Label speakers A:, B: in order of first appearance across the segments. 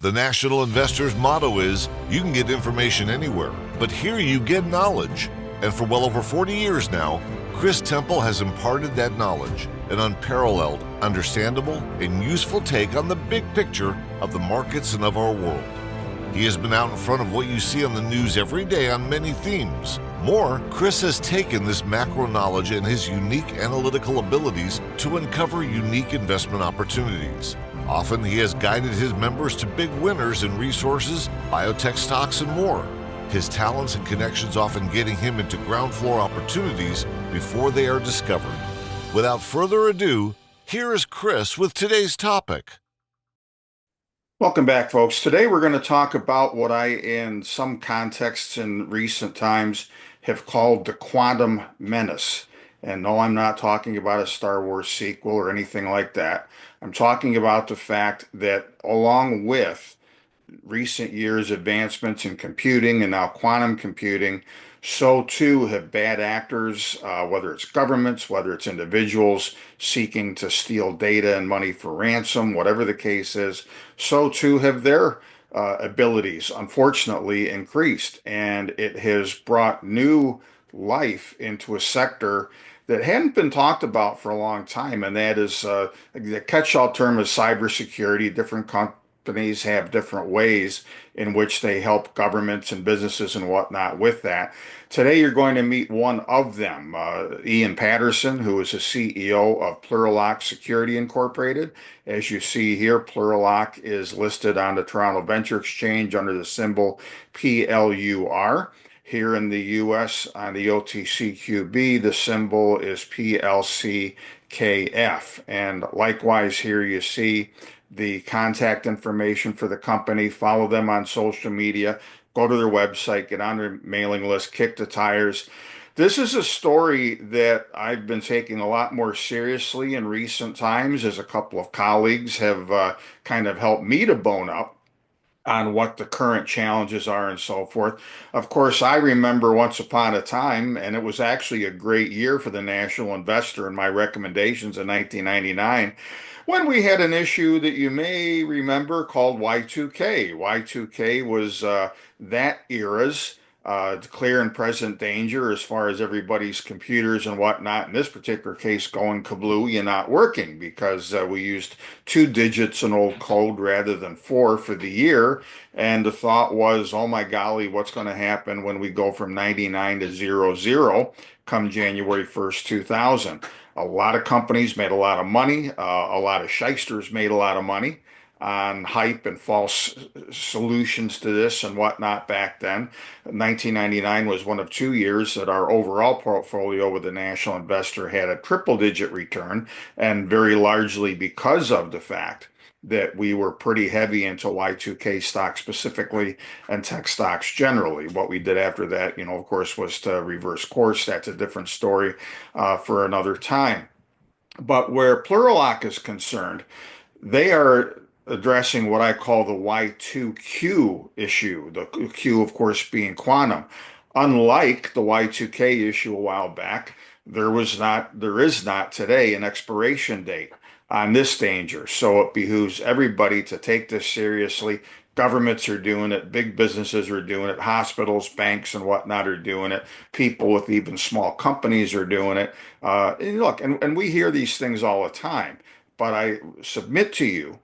A: The National Investor's motto is, you can get information anywhere, but here you get knowledge. And for well over 40 years now, Chris Temple has imparted that knowledge, an unparalleled, understandable, and useful take on the big picture of the markets and of our world. He has been out in front of what you see on the news every day on many themes. More, Chris has taken this macro knowledge and his unique analytical abilities to uncover unique investment opportunities. Often, he has guided his members to big winners in resources, biotech stocks, and more. His talents and connections often getting him into ground floor opportunities before they are discovered. Without further ado, here is Chris with today's topic.
B: Welcome back, folks. Today we're going to talk about what I, in some contexts in recent times, have called the quantum menace. And no, I'm not talking about a Star Wars sequel or anything like that. I'm talking about the fact that along with recent years' advancements in computing and now quantum computing, so too have bad actors, whether it's governments, whether it's individuals seeking to steal data and money for ransom, whatever the case is, so too have their abilities, unfortunately, increased. And it has brought new life into a sector that hadn't been talked about for a long time, and that is the catch-all term is cybersecurity. Different companies have different ways in which they help governments and businesses and whatnot with that. Today, you're going to meet one of them, Ian Paterson, who is the CEO of Plurilock Security Incorporated. As you see here, Plurilock is listed on the Toronto Venture Exchange under the symbol PLUR. Here in the US on the OTCQB, the symbol is PLCKF. And likewise, here you see the contact information for the company. Follow them on social media, go to their website, get on their mailing list, kick the tires. This is a story that I've been taking a lot more seriously in recent times, as a couple of colleagues have kind of helped me to bone up on what the current challenges are and so forth. Of course, I remember once upon a time, and it was actually a great year for the National Investor in my recommendations in 1999, when we had an issue that you may remember called Y2K. Y2K was that era's clear and present danger as far as everybody's computers and whatnot. In this particular case, going kablooey, not working because we used 2 digits in old code rather than 4 for the year. And the thought was, oh my golly, what's going to happen when we go from 99 to 00 come January 1st, 2000? A lot of companies made a lot of money. A lot of shysters made a lot of money on hype and false solutions to this and whatnot back then. 1999 was one of 2 years that our overall portfolio with the National Investor had a triple-digit return, and very largely because of the fact that we were pretty heavy into Y2K stocks specifically and tech stocks generally. What we did after that, of course, was to reverse course. That's a different story for another time. But where Plurilock is concerned, they are addressing what I call the Y2Q issue, the Q, of course, being quantum. Unlike the Y2K issue a while back, there is not today an expiration date on this danger. So it behooves everybody to take this seriously. Governments are doing it, big businesses are doing it, hospitals, banks, and whatnot are doing it. People with even small companies are doing it. And we hear these things all the time, but I submit to you,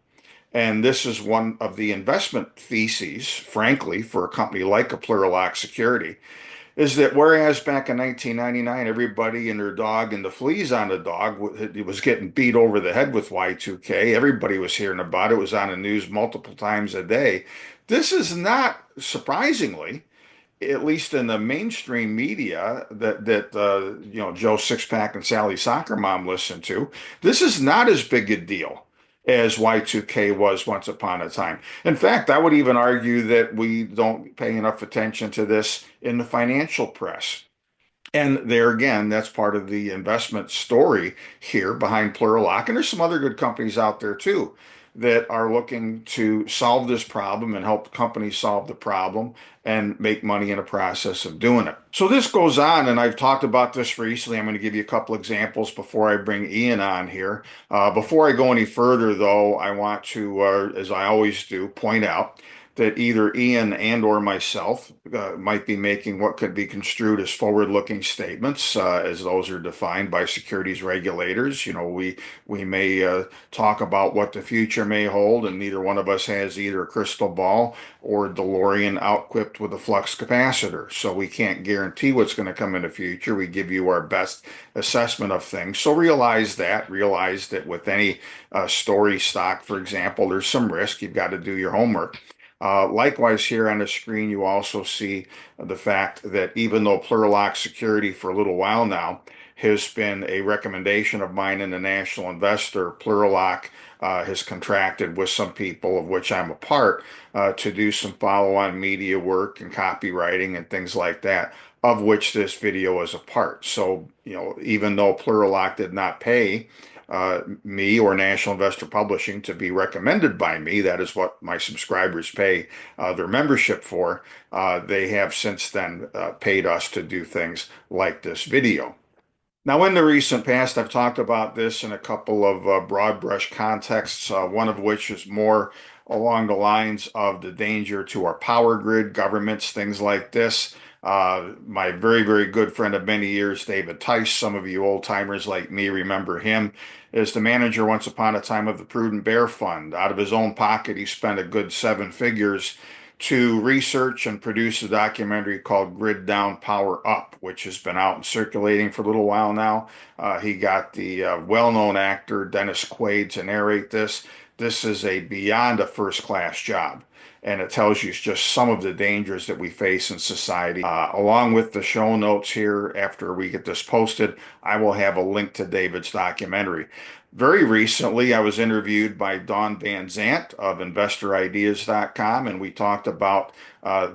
B: and this is one of the investment theses, frankly, for a company like a Plurilock Security, is that whereas back in 1999, everybody and their dog and the fleas on the dog was getting beat over the head with Y2K, everybody was hearing about it, it was on the news multiple times a day. This is not, surprisingly, at least in the mainstream media that Joe Sixpack and Sally Soccer Mom listen to, this is not as big a deal as Y2K was once upon a time. In fact, I would even argue that we don't pay enough attention to this in the financial press. And there again, that's part of the investment story here behind Plurilock. And there's some other good companies out there too. that are looking to solve this problem and help companies solve the problem and make money in the process of doing it. So this goes on, and I've talked about this recently. I'm going to give you a couple examples before I bring Ian on here. Before I go any further, though, I want to, as I always do, point out that either Ian and or myself might be making what could be construed as forward-looking statements, as those are defined by securities regulators. You know, we may talk about what the future may hold, and neither one of us has either a crystal ball or DeLorean outquipped with a flux capacitor. So we can't guarantee what's going to come in the future. We give you our best assessment of things. So realize that. Realize that with any story stock, for example, there's some risk. You've got to do your homework. Likewise, here on the screen, you also see the fact that even though Plurilock Security for a little while now has been a recommendation of mine in the National Investor, Plurilock has contracted with some people, of which I'm a part, to do some follow-on media work and copywriting and things like that, of which this video is a part. So, you know, even though Plurilock did not pay me or National Investor Publishing to be recommended by me, that is what my subscribers pay their membership for, they have since then paid us to do things like this video. Now, in the recent past, I've talked about this in a couple of broad brush contexts, one of which is more along the lines of the danger to our power grid, governments, things like this. My very, very good friend of many years, David Tice, some of you old timers like me remember him, is the manager once upon a time of the Prudent Bear Fund. Out of his own pocket, he spent a good 7 figures to research and produce a documentary called Grid Down, Power Up, which has been out and circulating for a little while now. He got the well-known actor Dennis Quaid to narrate this. This is a beyond a first-class job, and it tells you just some of the dangers that we face in society. Along with the show notes here, after we get this posted, I will have a link to David's documentary. Very recently, I was interviewed by Dawn Van Zant of InvestorIdeas.com, and we talked about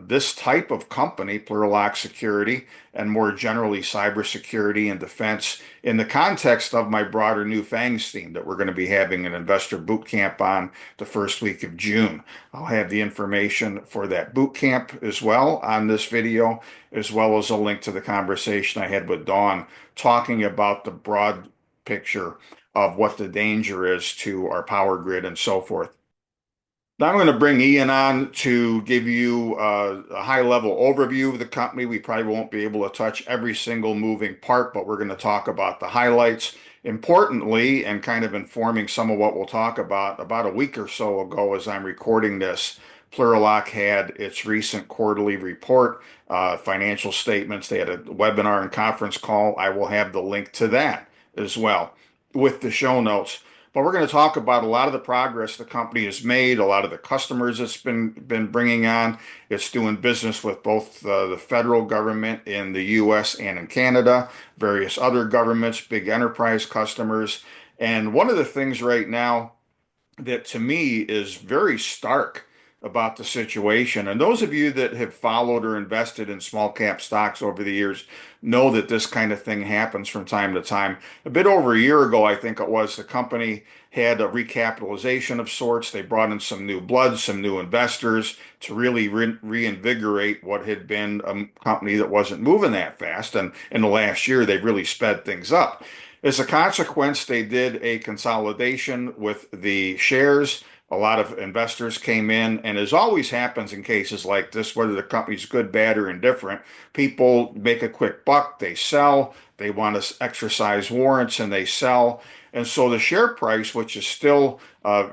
B: this type of company, Plurilock Security, and more generally cybersecurity and defense in the context of my broader New Fangs theme that we're going to be having an investor boot camp on the first week of June. I'll have the information for that boot camp as well on this video, as well as a link to the conversation I had with Dawn talking about the broad picture of what the danger is to our power grid and so forth. Now I'm going to bring Ian on to give you a high-level overview of the company. We probably won't be able to touch every single moving part, but we're going to talk about the highlights. Importantly, and kind of informing some of what we'll talk about a week or so ago as I'm recording this, Plurilock had its recent quarterly report, financial statements. They had a webinar and conference call. I will have the link to that as well with the show notes. But we're going to talk about a lot of the progress the company has made, a lot of the customers it's been bringing on. It's doing business with both the federal government in the U.S. and in Canada, various other governments, big enterprise customers. And one of the things right now that to me is very stark about the situation, and those of you that have followed or invested in small cap stocks over the years know that this kind of thing happens from time to time. A bit over a year ago, I think it was, the company had a recapitalization of sorts. They brought in some new blood, some new investors to really reinvigorate what had been a company that wasn't moving that fast. And in the last year, they've really sped things up. As a consequence, they did a consolidation with the shares. A lot of investors came in, and as always happens in cases like this, whether the company's good, bad, or indifferent, people make a quick buck, they sell, they want to exercise warrants, and they sell. And so the share price, which is still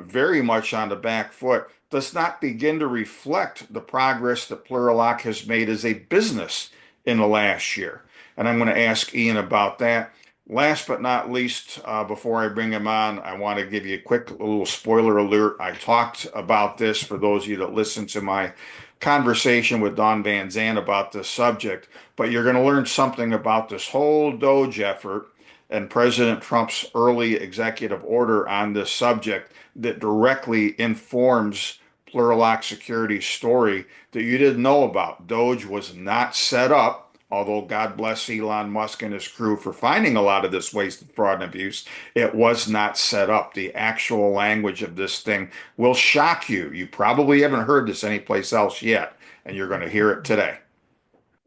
B: very much on the back foot, does not begin to reflect the progress that Plurilock has made as a business in the last year. And I'm going to ask Ian about that. Last but not least, before I bring him on, I want to give you a quick little spoiler alert. I talked about this for those of you that listened to my conversation with Dawn Van Zant about this subject, but you're going to learn something about this whole DOGE effort and President Trump's early executive order on this subject that directly informs Plurilock Security's story that you didn't know about. DOGE was not set up although God bless Elon Musk and his crew for finding a lot of this waste, fraud, and abuse, it was not set up. The actual language of this thing will shock you. You probably haven't heard this anyplace else yet, and you're going to hear it today.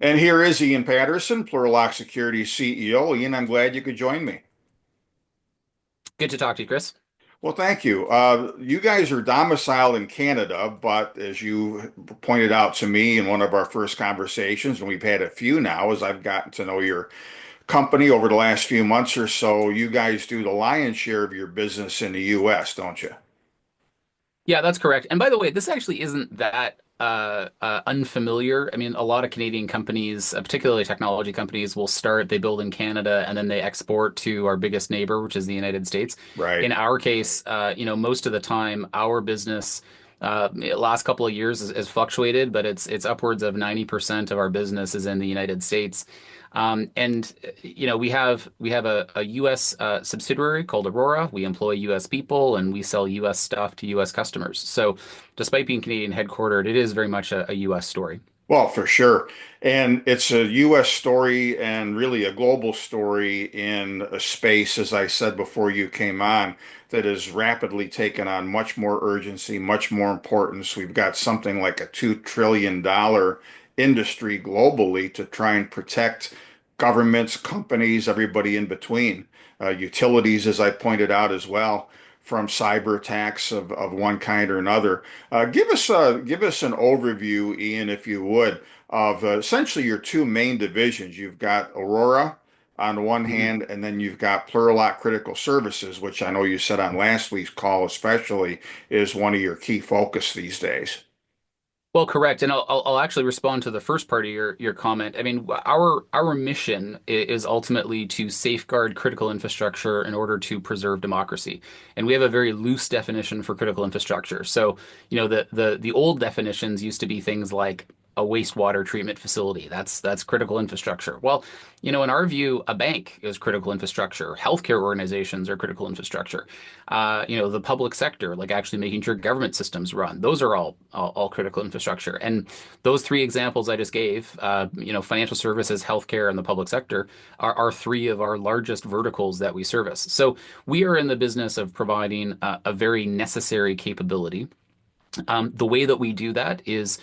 B: And here is Ian Paterson, Plurilock Security CEO. Ian, I'm glad you could join me.
C: Good to talk to you, Chris.
B: Well, thank you. You guys are domiciled in Canada, but as you pointed out to me in one of our first conversations, and we've had a few now as I've gotten to know your company over the last few months or so, you guys do the lion's share of your business in the US, don't you?
C: Yeah, that's correct. And by the way, this actually isn't that unfamiliar. I mean, a lot of Canadian companies, particularly technology companies, will start, they build in Canada and then they export to our biggest neighbor, which is the United States. In
B: Right.
C: our case, most of the time, our business, last couple of years has fluctuated, but it's upwards of 90% of our business is in the United States. We have a U.S. Subsidiary called Aurora. We employ U.S. people and we sell U.S. stuff to U.S. customers. So, despite being Canadian headquartered, it is very much a U.S. story.
B: Well, for sure. And it's a US story and really a global story in a space, as I said before you came on, that is rapidly taken on much more urgency, much more importance. We've got something like a $2 trillion industry globally to try and protect governments, companies, everybody in between, utilities, as I pointed out as well, from cyber attacks of one kind or another. Give us an overview, Ian, if you would, of essentially your two main divisions. You've got Aurora on the one
C: Mhm.
B: hand, and then you've got Plurilock Critical Services, which I know you said on last week's call, especially, is one of your key focus these days.
C: Well, correct, and I'll actually respond to the first part of your comment. I mean, our mission is ultimately to safeguard critical infrastructure in order to preserve democracy, and we have a very loose definition for critical infrastructure. So, the old definitions used to be things like a wastewater treatment facility. That's critical infrastructure. Well, in our view, a bank is critical infrastructure. Healthcare organizations are critical infrastructure. The public sector, like actually making sure government systems run, those are all critical infrastructure. And those three examples I just gave, financial services, healthcare, and the public sector are three of our largest verticals that we service. So we are in the business of providing a very necessary capability. The way that we do that is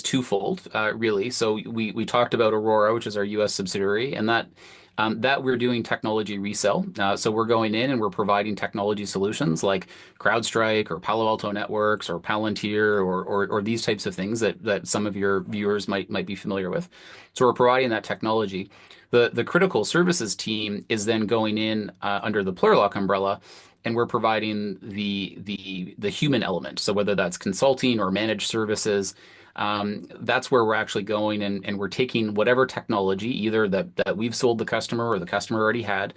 C: twofold, really. So we talked about Aurora, which is our U.S. subsidiary, and that we're doing technology resell. So we're going in and we're providing technology solutions like CrowdStrike or Palo Alto Networks or Palantir or these types of things that some of your viewers might be familiar with. So we're providing that technology. The critical services team is then going in under the Plurilock umbrella, and we're providing the human element. So whether that's consulting or managed services, that's where we're actually going, and we're taking whatever technology, either that we've sold the customer or the customer already had,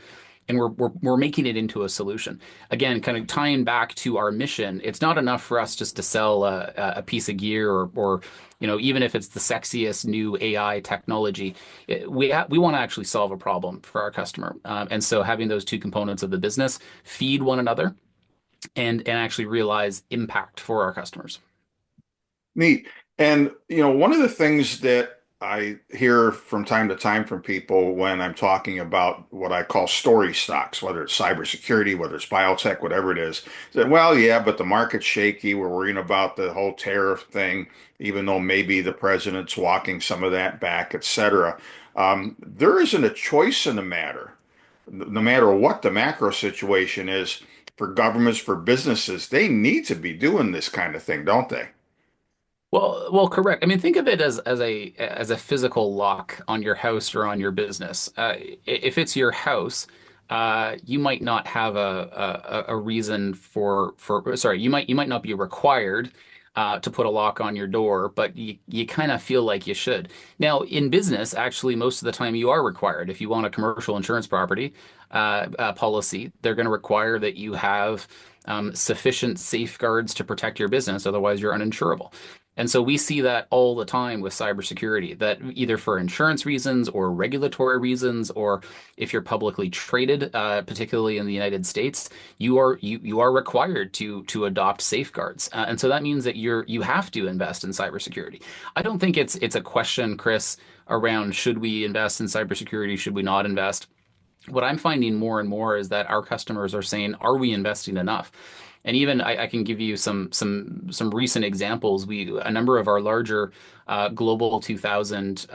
C: and we're making it into a solution. Again, kind of tying back to our mission, it's not enough for us just to sell a piece of gear or even if it's the sexiest new AI technology, we want to actually solve a problem for our customer. And so having those two components of the business feed one another and actually realize impact for our customers.
B: Neat. And, one of the things that I hear from time to time from people when I'm talking about what I call story stocks, whether it's cybersecurity, whether it's biotech, whatever it is, that, well, yeah, but the market's shaky. We're worrying about the whole tariff thing, even though maybe the president's walking some of that back, et cetera. There isn't a choice in the matter, no matter what the macro situation is for governments, for businesses. They need to be doing this kind of thing, don't they?
C: Well, correct. I mean, think of it as a physical lock on your house or on your business. If it's your house, you might not have a reason for sorry, you might not be required to put a lock on your door, but you kind of feel like you should. Now, in business, actually, most of the time you are required. If you want a commercial insurance property policy, they're going to require that you have sufficient safeguards to protect your business, otherwise you're uninsurable. And so we see that all the time with cybersecurity, that either for insurance reasons or regulatory reasons, or if you're publicly traded, particularly in the United States, you are required to adopt safeguards. And so that means that you have to invest in cybersecurity. I don't think it's a question, Chris, around should we invest in cybersecurity, should we not invest? What I'm finding more and more is that our customers are saying, "Are we investing enough?" And even I can give you some recent examples. A number of our larger global 2000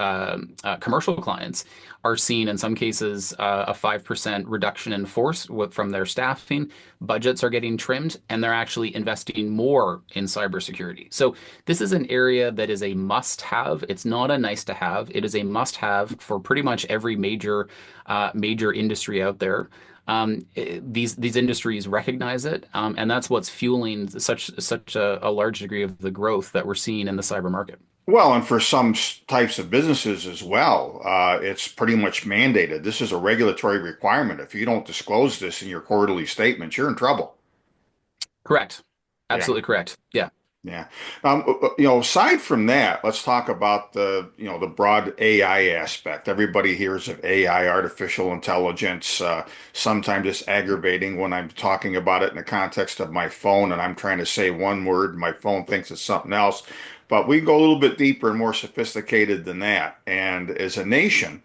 C: commercial clients are seeing in some cases a 5% reduction in force from their staffing. Budgets are getting trimmed, and they're actually investing more in cybersecurity. So this is an area that is a must-have. It's not a nice-to-have. It is a must-have for pretty much every major industry out there. These industries recognize it, and that's what's fueling such a large degree of the growth that we're seeing in the cyber market.
B: Well, and for some types of businesses as well, it's pretty much mandated. This is a regulatory requirement. If you don't disclose this in your quarterly statements, you're in trouble.
C: Correct.
B: Yeah.
C: Absolutely correct. Yeah.
B: Yeah. Aside from that, let's talk about the broad AI aspect. Everybody hears of AI, artificial intelligence. Sometimes it's aggravating when I'm talking about it in the context of my phone and I'm trying to say one word, my phone thinks it's something else. But we go a little bit deeper and more sophisticated than that. And as a nation,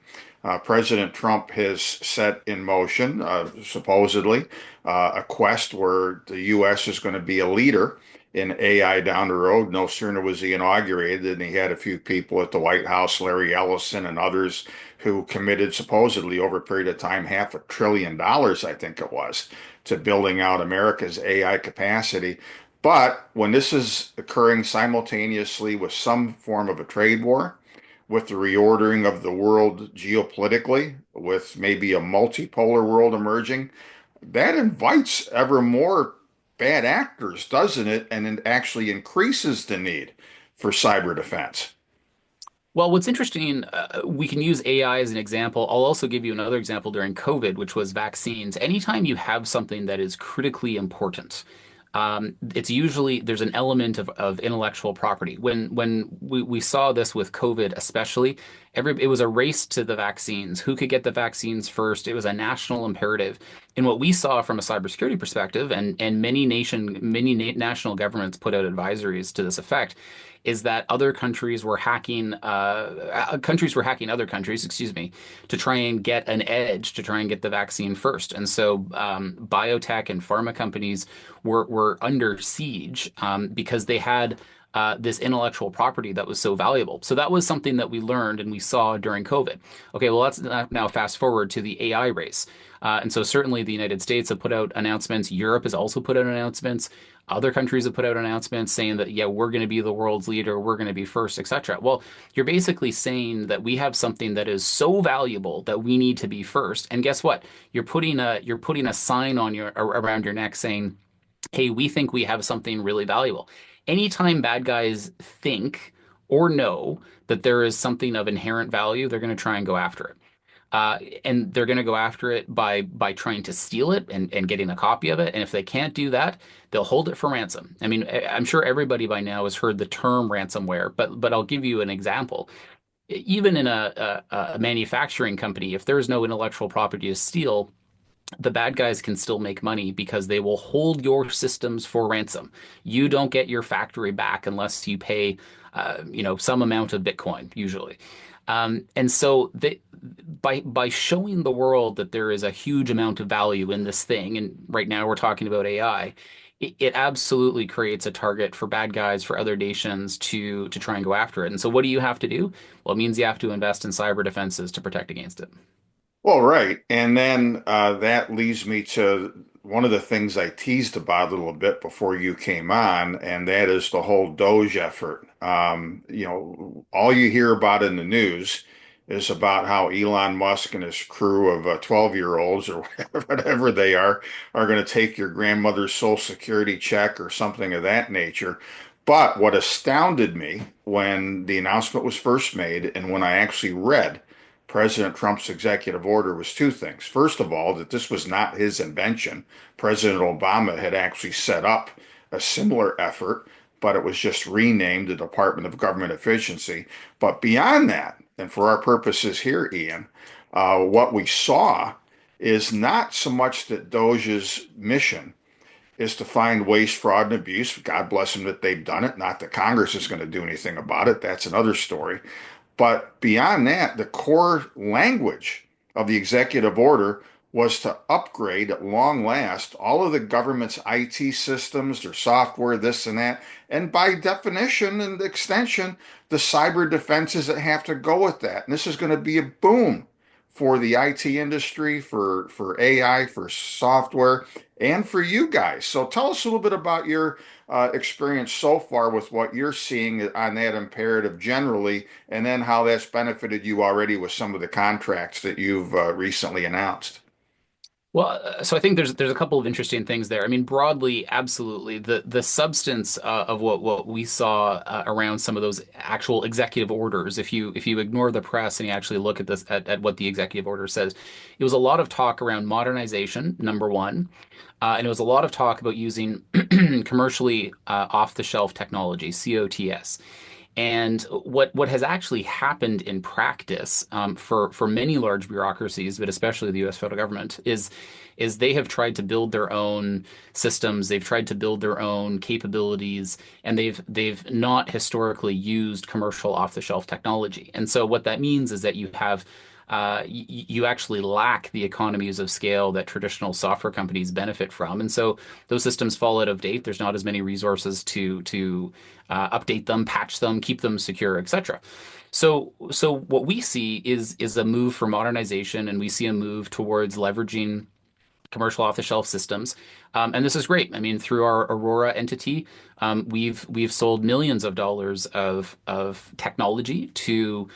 B: President Trump has set in motion, supposedly, a quest where the U.S. is going to be a leader in AI down the road. No sooner was he inaugurated than he had a few people at the White House, Larry Ellison and others, who committed supposedly over a period of time $500 billion, I think it was, to building out America's AI capacity. But when this is occurring simultaneously with some form of a trade war, with the reordering of the world geopolitically, with maybe a multipolar world emerging, that invites ever more bad actors, doesn't it? And it actually increases the need for cyber defense.
C: Well, what's interesting, we can use AI as an example. I'll also give you another example during COVID, which was vaccines. Anytime you have something that is critically important, it's usually there's an element of intellectual property. When we saw this with COVID, especially, it was a race to the vaccines. Who could get the vaccines first? It was a national imperative. And what we saw from a cybersecurity perspective, and many national governments put out advisories to this effect, is that countries were hacking other countries, excuse me, to try and get an edge, to try and get the vaccine first. And so biotech and pharma companies were under siege because they had this intellectual property that was so valuable. So that was something that we learned and we saw during COVID. Okay, well, let's now fast forward to the AI race. And so certainly the United States have put out announcements. Europe has also put out announcements. Other countries have put out announcements saying that, yeah, we're going to be the world's leader, we're going to be first, etc. Well, you're basically saying that we have something that is so valuable that we need to be first. And guess what? You're putting a sign on around your neck saying, hey, we think we have something really valuable. Anytime bad guys think or know that there is something of inherent value, they're going to try and go after it. And they're going to go after it by trying to steal it and getting a copy of it. And if they can't do that, they'll hold it for ransom. I mean, I'm sure everybody by now has heard the term ransomware, but I'll give you an example. Even in a manufacturing company, if there's no intellectual property to steal, the bad guys can still make money because they will hold your systems for ransom. You don't get your factory back unless you pay, some amount of Bitcoin, usually. And so by showing the world that there is a huge amount of value in this thing, and right now we're talking about AI, it absolutely creates a target for bad guys, for other nations to try and go after it. And so what do you have to do? Well, it means you have to invest in cyber defenses to protect against it.
B: Well, right. And then that leads me to one of the things I teased about a little bit before you came on, and that is the whole DOGE effort. All you hear about in the news is about how Elon Musk and his crew of 12-year-olds or whatever they are going to take your grandmother's social security check or something of that nature. But what astounded me when the announcement was first made and when I actually read President Trump's executive order was two things. First of all, that this was not his invention. President Obama had actually set up a similar effort but it was just renamed the Department of Government Efficiency. But beyond that, and for our purposes here, Ian, what we saw is not so much that DOGE's mission is to find waste, fraud, and abuse. God bless them that they've done it. Not that Congress is going to do anything about it. That's another story. But beyond that, the core language of the executive order was to upgrade at long last all of the government's IT systems, their software, this and that, and by definition and extension, the cyber defenses that have to go with that. And this is going to be a boom for the IT industry, for AI, for software, and for you guys. So tell us a little bit about your experience so far with what you're seeing on that imperative generally, and then how that's benefited you already with some of the contracts that you've recently announced.
C: Well, so I think there's a couple of interesting things there. I mean, broadly, absolutely, the substance of what we saw around some of those actual executive orders, if you ignore the press and you actually look at this at what the executive order says, it was a lot of talk around modernization, number one, and it was a lot of talk about using commercially off-the-shelf technology, COTS. And what has actually happened in practice for many large bureaucracies, but especially the U.S. federal government, is they have tried to build their own systems, they've tried to build their own capabilities, and they've not historically used commercial off-the-shelf technology. And so what that means is that you actually lack the economies of scale that traditional software companies benefit from. And so those systems fall out of date. There's not as many resources to update them, patch them, keep them secure, etc. So what we see is a move for modernization, and we see a move towards leveraging commercial off-the-shelf systems. And this is great. I mean, through our Aurora entity, we've sold millions of dollars of technology to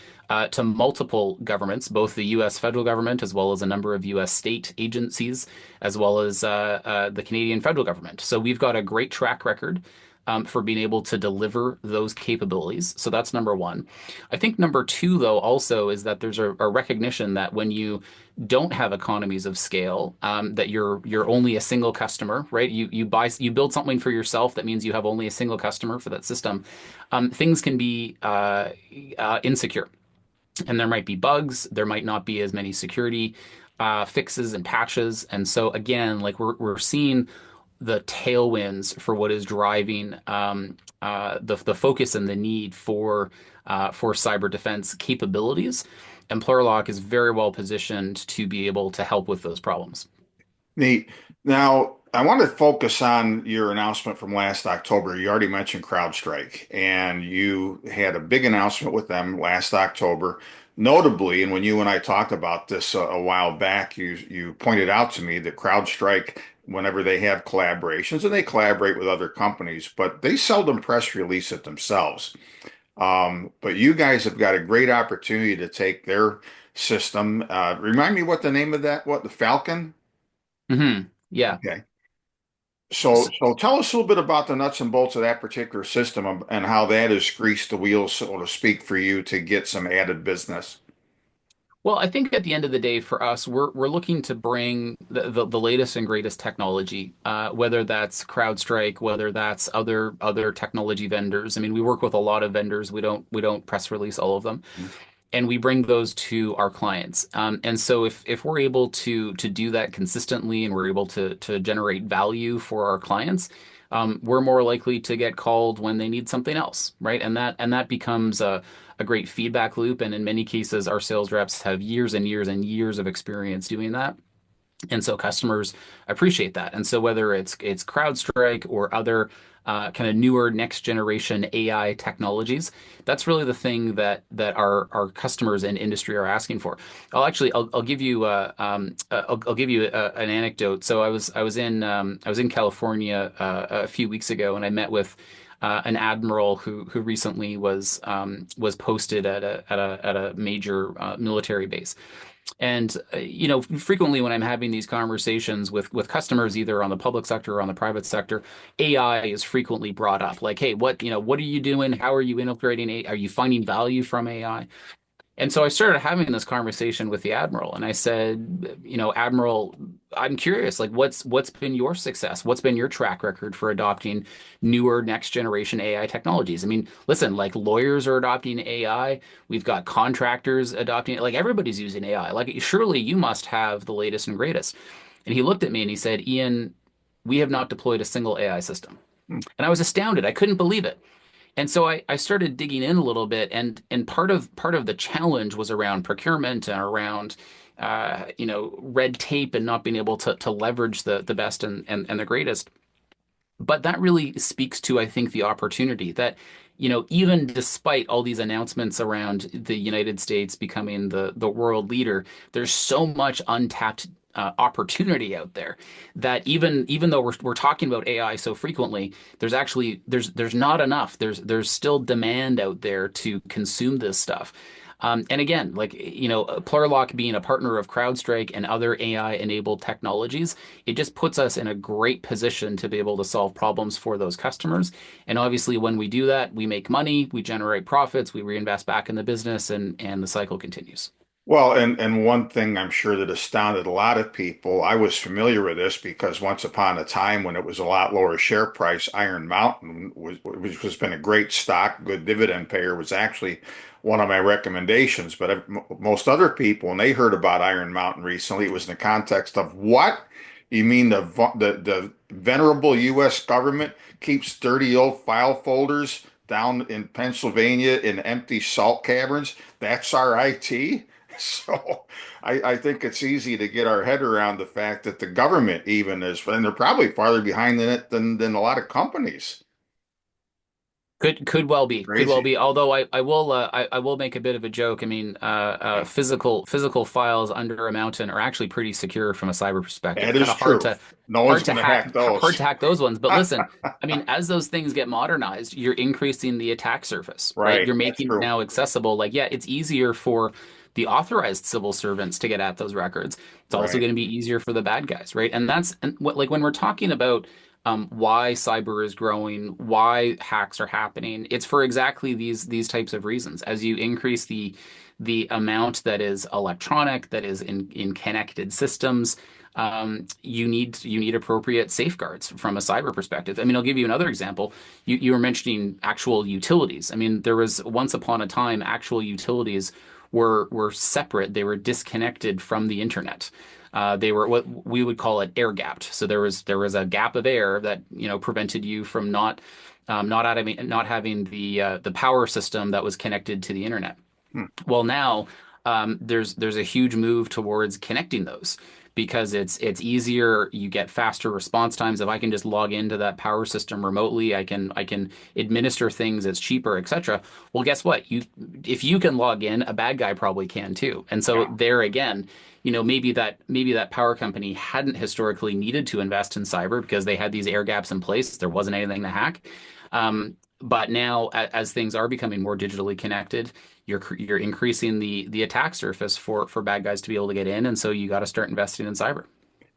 C: multiple governments, both the U.S. federal government as well as a number of U.S. state agencies, as well as the Canadian federal government. So we've got a great track record for being able to deliver those capabilities. So that's number one. I think number two, though, also is that there's a recognition that when you don't have economies of scale, that you're only a single customer, right? You build something for yourself. That means you have only a single customer for that system. Things can be insecure, and there might be bugs. There might not be as many security fixes and patches. And so again, like we're seeing the tailwinds for what is driving the focus and the need for cyber defense capabilities. And Plurilock is very well positioned to be able to help with those problems.
B: Neat. Now, I want to focus on your announcement from last October. You already mentioned CrowdStrike, and you had a big announcement with them last October. Notably, and when you and I talked about this a while back, you pointed out to me that CrowdStrike, whenever they have collaborations, and they collaborate with other companies, but they seldom press release it themselves. But you guys have got a great opportunity to take their system. Remind me what the name of that, what, the Falcon?
C: Yeah.
B: Okay. So tell us a little bit about the nuts and bolts of that particular system and how that has greased the wheels, so to speak, for you to get some added business.
C: Well, I think at the end of the day, for us, we're looking to bring the latest and greatest technology, whether that's CrowdStrike, whether that's other technology vendors. I mean, we work with a lot of vendors. We don't press release all of them, and we bring those to our clients. And so if we're able to do that consistently, and we're able to generate value for our clients, we're more likely to get called when they need something else, right? And that becomes a great feedback loop. And in many cases, our sales reps have years and years and years of experience doing that. And so customers appreciate that. And so whether it's CrowdStrike or other kind of newer next generation AI technologies, that's really the thing that our customers and industry are asking for. I'll give you I'll give you an anecdote. So I was in California a few weeks ago, and I met with an admiral who recently was posted at a major military base. And frequently when I'm having these conversations with customers, either on the public sector or on the private sector, AI is frequently brought up. Like, hey, what are you doing? How are you integrating AI? Are you finding value from AI? And so I started having this conversation with the admiral, and I said, Admiral, I'm curious, like what's been your success? What's been your track record for adopting newer next generation AI technologies? I mean, listen, like lawyers are adopting AI, we've got contractors adopting it, like everybody's using AI. Like surely you must have the latest and greatest. And he looked at me and he said, Ian, we have not deployed a single AI system.
B: Hmm.
C: And I was astounded. I couldn't believe it. And so I started digging in a little bit, and part of the challenge was around procurement and around red tape and not being able to leverage the best and the greatest. But that really speaks to, I think, the opportunity that, even despite all these announcements around the United States becoming the world leader, there's so much untapped opportunity out there that even though we're talking about AI so frequently, there's not enough. There's still demand out there to consume this stuff. And again, like, Plurilock being a partner of CrowdStrike and other AI-enabled technologies, it just puts us in a great position to be able to solve problems for those customers. And obviously, when we do that, we make money, we generate profits, we reinvest back in the business, and the cycle continues.
B: Well, and one thing I'm sure that astounded a lot of people, I was familiar with this because once upon a time when it was a lot lower share price, Iron Mountain which has been a great stock, good dividend payer, was actually one of my recommendations. But most other people, when they heard about Iron Mountain recently, it was in the context of what? You mean the venerable U.S. government keeps dirty old file folders down in Pennsylvania in empty salt caverns? That's our IT? So I think it's easy to get our head around the fact that the government even is, and they're probably farther behind in it than a lot of companies.
C: Could well be, could well
B: Crazy.
C: be. Although I will make a bit of a joke. I mean,
B: Yeah,
C: physical files under a mountain are actually pretty secure from a cyber perspective.
B: that
C: Kind
B: is
C: of hard
B: true.
C: to
B: No one's
C: hard to
B: going to
C: hack,
B: hack
C: hard
B: those.
C: to hack those ones. But listen, I mean, as those things get modernized, you're increasing the attack surface, right?
B: Right,
C: You're
B: that's
C: making it
B: true.
C: now accessible. Like, yeah, it's easier for the authorized civil servants to get at those records. It's also
B: Right.
C: going to be easier for the bad guys, right? And what, like when we're talking about why cyber is growing, why hacks are happening. It's for exactly these types of reasons. As you increase the amount that is electronic, that is in connected systems, you need appropriate safeguards from a cyber perspective. I mean, I'll give you another example. You were mentioning actual utilities. I mean, there was once upon a time actual utilities were separate. They were disconnected from the internet. They were what we would call it air gapped. So there was a gap of air that prevented you from not having the power system that was connected to the internet.
B: Hmm.
C: Well, now there's a huge move towards connecting those because it's easier. You get faster response times. If I can just log into that power system remotely, I can administer things. It's cheaper, etc. Well, guess what? If you can log in, a bad guy probably can too. And so
B: Yeah.
C: there again, maybe that power company hadn't historically needed to invest in cyber because they had these air gaps in place. There wasn't anything to hack. But now, as things are becoming more digitally connected, you're increasing the attack surface for bad guys to be able to get in, and so you got to start investing in cyber.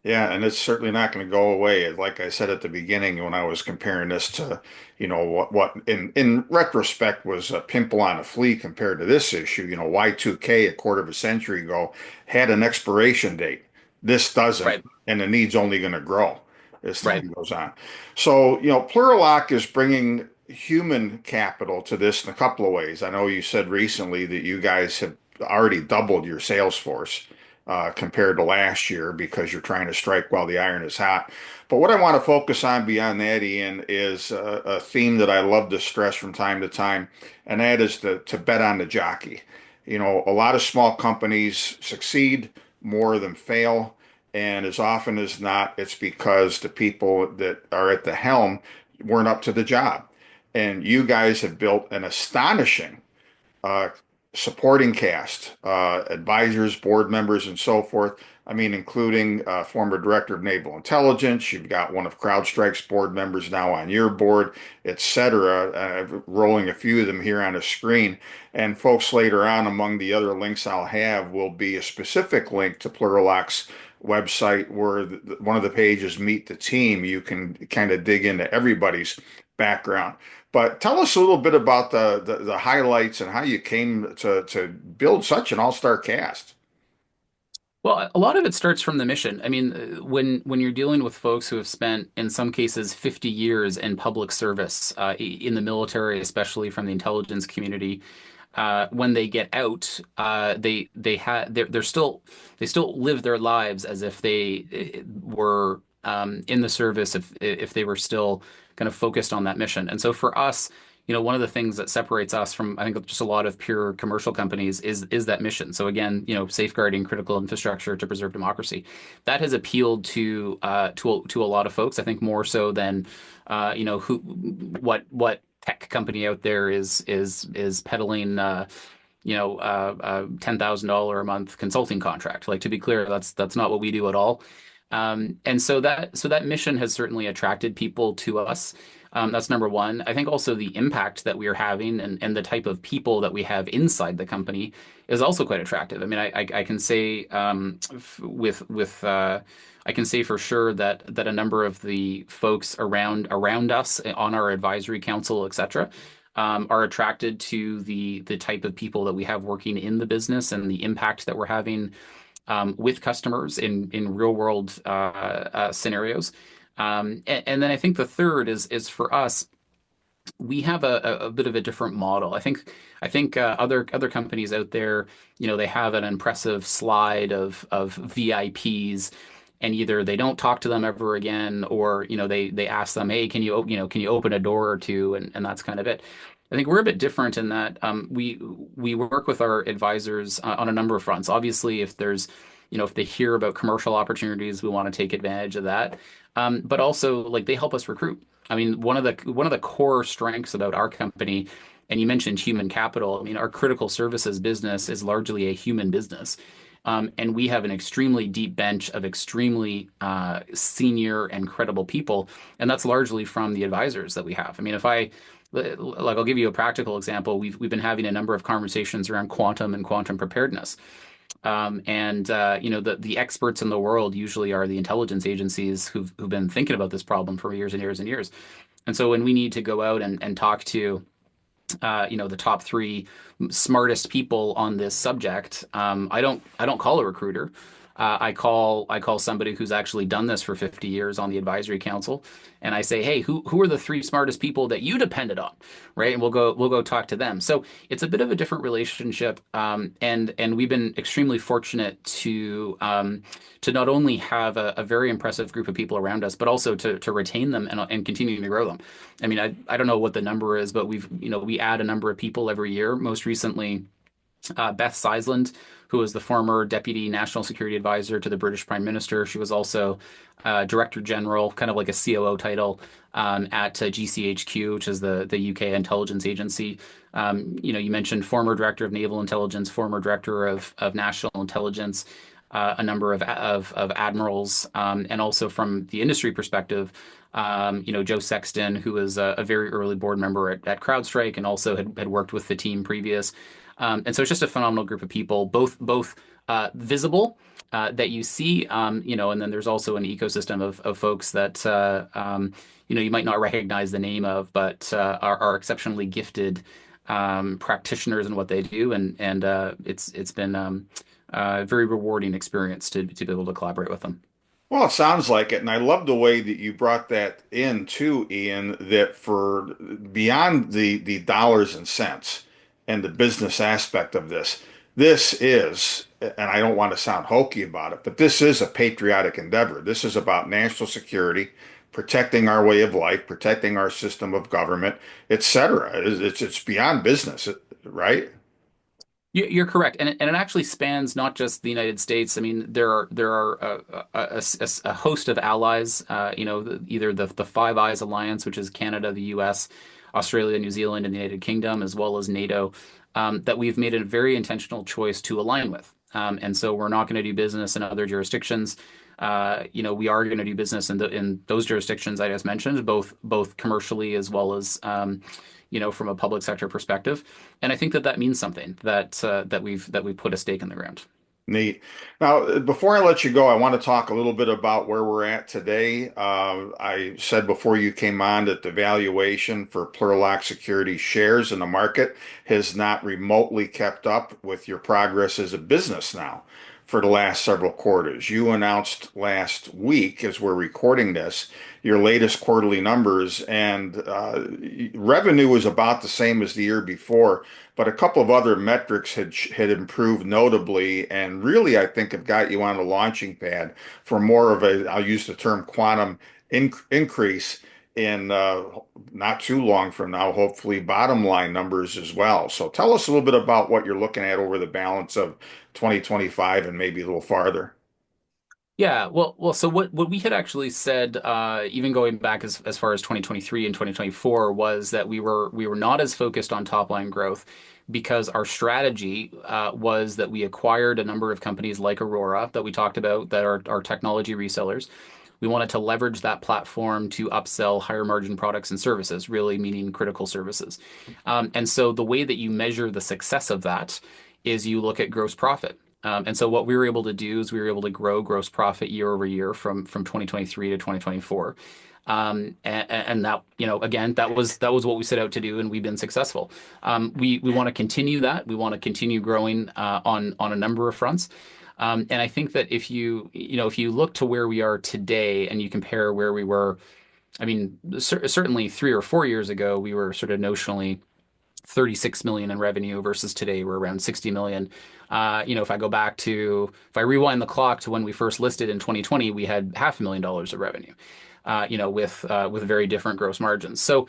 B: Yeah, and it's certainly not going to go away. Like I said at the beginning, when I was comparing this to, what in retrospect was a pimple on a flea compared to this issue. Y2K a quarter of a century ago had an expiration date. This doesn't,
C: Right,
B: and the need's only going to grow as
C: right.
B: time goes on. So, Plurilock is bringing human capital to this in a couple of ways. I know you said recently that you guys have already doubled your sales force compared to last year because you're trying to strike while the iron is hot. But what I want to focus on beyond that, Ian, is a theme that I love to stress from time to time, and that is to bet on the jockey. A lot of small companies succeed more than fail, and as often as not, it's because the people that are at the helm weren't up to the job. And you guys have built an astonishing uh, supporting cast, advisors, board members, and so forth. I mean, including former director of naval intelligence. You've got one of CrowdStrike's board members now on your board, etc. Rolling a few of them here on the screen. And folks later on, among the other links I'll have, will be a specific link to Plurilock's website where one of the pages meet the team. You can kind of dig into everybody's background. But tell us a little bit about the highlights and how you came to build such an all-star cast.
C: Well, a lot of it starts from the mission. I mean, when you're dealing with folks who have spent, in some cases, 50 years in public service, in the military, especially from the intelligence community, when they get out, they still live their lives as if they were in the service, if they were still kind of focused on that mission. And so for us, one of the things that separates us from, I think, just a lot of pure commercial companies is that mission. So again, safeguarding critical infrastructure to preserve democracy. That has appealed to a lot of folks. I think more so than what tech company out there is peddling $10,000 a month consulting contract. Like, to be clear, that's not what we do at all. And so that mission has certainly attracted people to us. That's number one. I think also the impact that we are having and the type of people that we have inside the company is also quite attractive. I mean, I can say I can say for sure that a number of the folks around us on our advisory council, et cetera, are attracted to the type of people that we have working in the business and the impact that we're having with customers in real world scenarios. And then I think the third is for us, we have a bit of a different model. I think other companies out there, they have an impressive slide of VIPs, and either they don't talk to them ever again, or they ask them, hey, can you open a door or two, and that's kind of it. I think we're a bit different in that we work with our advisors on a number of fronts. Obviously, if they hear about commercial opportunities, we want to take advantage of that. But also, like, they help us recruit. I mean, one of the core strengths about our company, and you mentioned human capital. I mean, our critical services business is largely a human business. And we have an extremely deep bench of extremely senior and credible people, and that's largely from the advisors that we have. I mean, I'll give you a practical example. We've been having a number of conversations around quantum and quantum preparedness. The experts in the world usually are the intelligence agencies who've been thinking about this problem for years and years and years. And so when we need to go out and talk to the top three smartest people on this subject, I don't call a recruiter. I call somebody who's actually done this for 50 years on the advisory council, and I say, hey, who are the three smartest people that you depended on, right? And we'll go talk to them. So it's a bit of a different relationship, and we've been extremely fortunate to not only have a very impressive group of people around us, but also to retain them and continue to grow them. I mean, I don't know what the number is, but we add a number of people every year. Most recently, Beth Seisland, who was the former Deputy National Security Advisor to the British Prime Minister. She was also Director General, kind of like a COO title, at GCHQ, which is the UK intelligence agency. You mentioned former Director of Naval Intelligence, former Director of National Intelligence, a number of admirals, and also from the industry perspective, Joe Sexton, who was a very early board member at CrowdStrike and also had worked with the team previous. And so it's just a phenomenal group of people, both visible that you see, and then there's also an ecosystem of folks that you might not recognize the name of, but are exceptionally gifted practitioners in what they do, and it's been a very rewarding experience to be able to collaborate with them.
B: Well, it sounds like it, and I love the way that you brought that in too, Ian, that for beyond the dollars and cents and the business aspect of this, this is, and I don't want to sound hokey about it, but this is a patriotic endeavor. This is about national security, protecting our way of life, protecting our system of government, etc. It's beyond business, right?
C: You're correct, and it actually spans not just the United States. I mean, there are a host of allies. Either the Five Eyes Alliance, which is Canada, the U.S., Australia, New Zealand, and the United Kingdom, as well as NATO, that we've made a very intentional choice to align with. And so we're not going to do business in other jurisdictions. We are going to do business in those jurisdictions I just mentioned, both commercially as well as from a public sector perspective. And I think that means something that we've put a stake in the ground.
B: Neat. Now, before I let you go, I want to talk a little bit about where we're at today. I said before you came on that the valuation for Plurilock Security shares in the market has not remotely kept up with your progress as a business now for the last several quarters. You announced last week, as we're recording this, your latest quarterly numbers, and revenue was about the same as the year before, but a couple of other metrics had improved notably, and really I think have got you on a launching pad for more of a, I'll use the term quantum increase in not too long from now, hopefully bottom line numbers as well. So tell us a little bit about what you're looking at over the balance of 2025 and maybe a little farther.
C: Yeah, well, so what we had actually said, even going back as far as 2023 and 2024, was that we were not as focused on top line growth because our strategy was that we acquired a number of companies like Aurora that we talked about that are technology resellers. We wanted to leverage that platform to upsell higher margin products and services, really meaning critical services. And so the way that you measure the success of that is you look at gross profit. And so what we were able to do is we were able to grow gross profit year over year from 2023 to 2024. And that, again, that was what we set out to do, and we've been successful. We want to continue that. We want to continue growing on a number of fronts. And I think that if you look to where we are today and you compare where we were, I mean, certainly 3 or 4 years ago, we were sort of notionally 36 million in revenue versus today we're around 60 million. If I rewind the clock to when we first listed in 2020, we had $500,000 of revenue, with very different gross margins. So,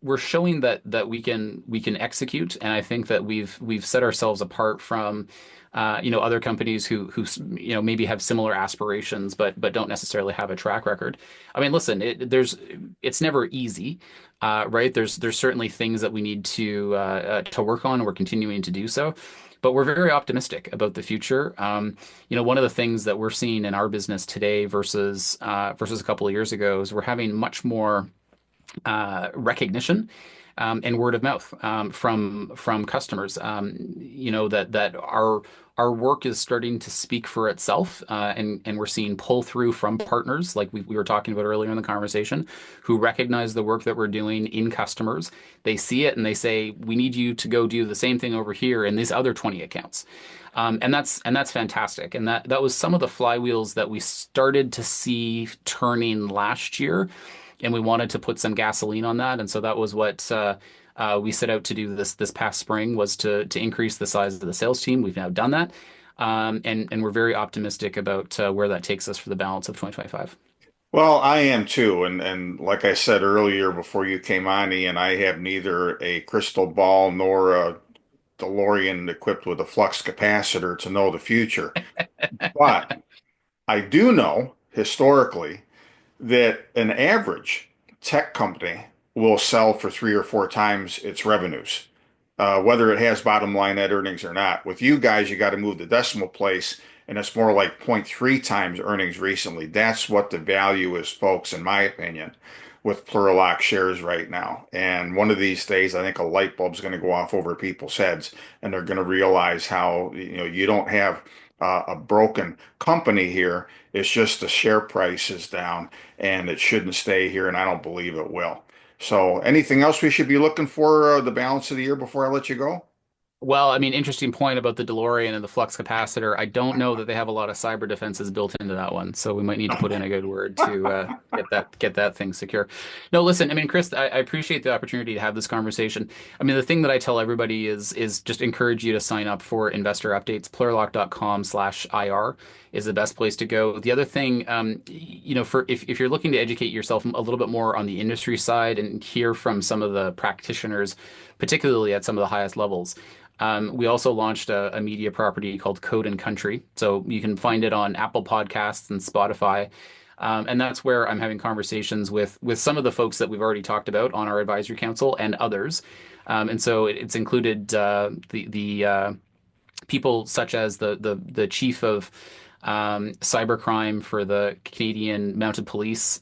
C: we're showing that we can execute, and I think that we've set ourselves apart from other companies who maybe have similar aspirations but don't necessarily have a track record. I mean, listen, it's never easy, right? There's certainly things that we need to work on, and we're continuing to do so. But we're very optimistic about the future. One of the things that we're seeing in our business today versus a couple of years ago is we're having much more recognition and word of mouth from customers. That our work is starting to speak for itself, and we're seeing pull through from partners like we were talking about earlier in the conversation, who recognize the work that we're doing in customers. They see it and they say, "We need you to go do the same thing over here in these other 20 accounts." And that's fantastic. And that was some of the flywheels that we started to see turning last year, and we wanted to put some gasoline on that. And so that was what we set out to do this past spring, was to increase the size of the sales team. We've now done that, and we're very optimistic about where that takes us for the balance of 2025.
B: Well, I am too, and like I said earlier before you came on, Ian, I have neither a crystal ball nor a DeLorean equipped with a flux capacitor to know the future. But I do know historically that an average tech company will sell for 3 or 4 times its revenues, whether it has bottom line net earnings or not. With you guys, you got to move the decimal place, and it's more like 0.3 times earnings recently. That's what the value is, folks, in my opinion, with Plurilock shares right now. And one of these days, I think a light bulb's going to go off over people's heads, and they're going to realize how, you don't have a broken company here. It's just the share price is down, and it shouldn't stay here, and I don't believe it will. So, anything else we should be looking for the balance of the year before I let you go?
C: Well, I mean, interesting point about the DeLorean and the flux capacitor. I don't know that they have a lot of cyber defenses built into that one, so we might need to put in a good word to get that thing secure. No, listen, I mean, Chris, I appreciate the opportunity to have this conversation. I mean, the thing that I tell everybody is just encourage you to sign up for investor updates. Plurilock.com/IR is the best place to go. The other thing, for if you're looking to educate yourself a little bit more on the industry side and hear from some of the practitioners, particularly at some of the highest levels. We also launched a media property called Code and Country. So you can find it on Apple Podcasts and Spotify. And that's where I'm having conversations with some of the folks that we've already talked about on our advisory council and others. And so it's included the people such as the chief of cybercrime for the Canadian Mounted Police,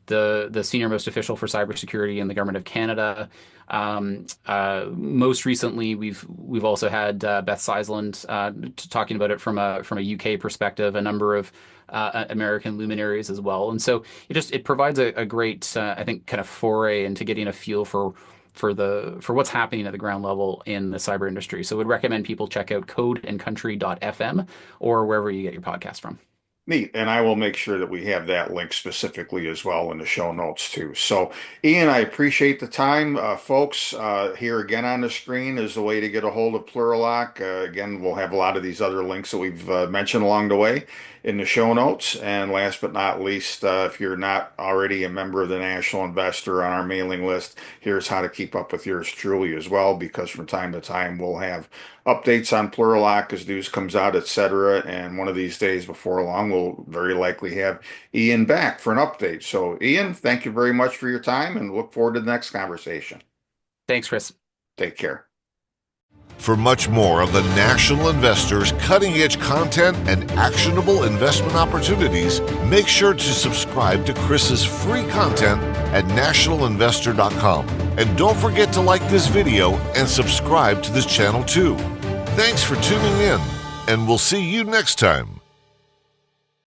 C: the senior most official for cybersecurity in the government of Canada. Most recently, we've also had Beth Seisland talking about it from a UK perspective, a number of American luminaries as well, and so it provides a great I think kind of foray into getting a feel for what's happening at the ground level in the cyber industry. So, would recommend people check out codeandcountry.fm or wherever you get your podcast from.
B: Neat. And I will make sure that we have that link specifically as well in the show notes too. So, Ian, I appreciate the time. Folks, here again on the screen is the way to get a hold of Plurilock. Again, we'll have a lot of these other links that we've mentioned along the way in the show notes. And last but not least, if you're not already a member of the National Investor on our mailing list, here's how to keep up with yours truly as well, because from time to time we'll have updates on Plurilock as news comes out, etc. And one of these days before long, we'll very likely have Ian back for an update. So, Ian, thank you very much for your time and look forward to the next conversation.
C: Thanks, Chris.
B: Take care.
A: For much more of the National Investor's cutting-edge content and actionable investment opportunities, make sure to subscribe to Chris's free content at nationalinvestor.com. And don't forget to like this video and subscribe to this channel too. Thanks for tuning in, and we'll see you next time.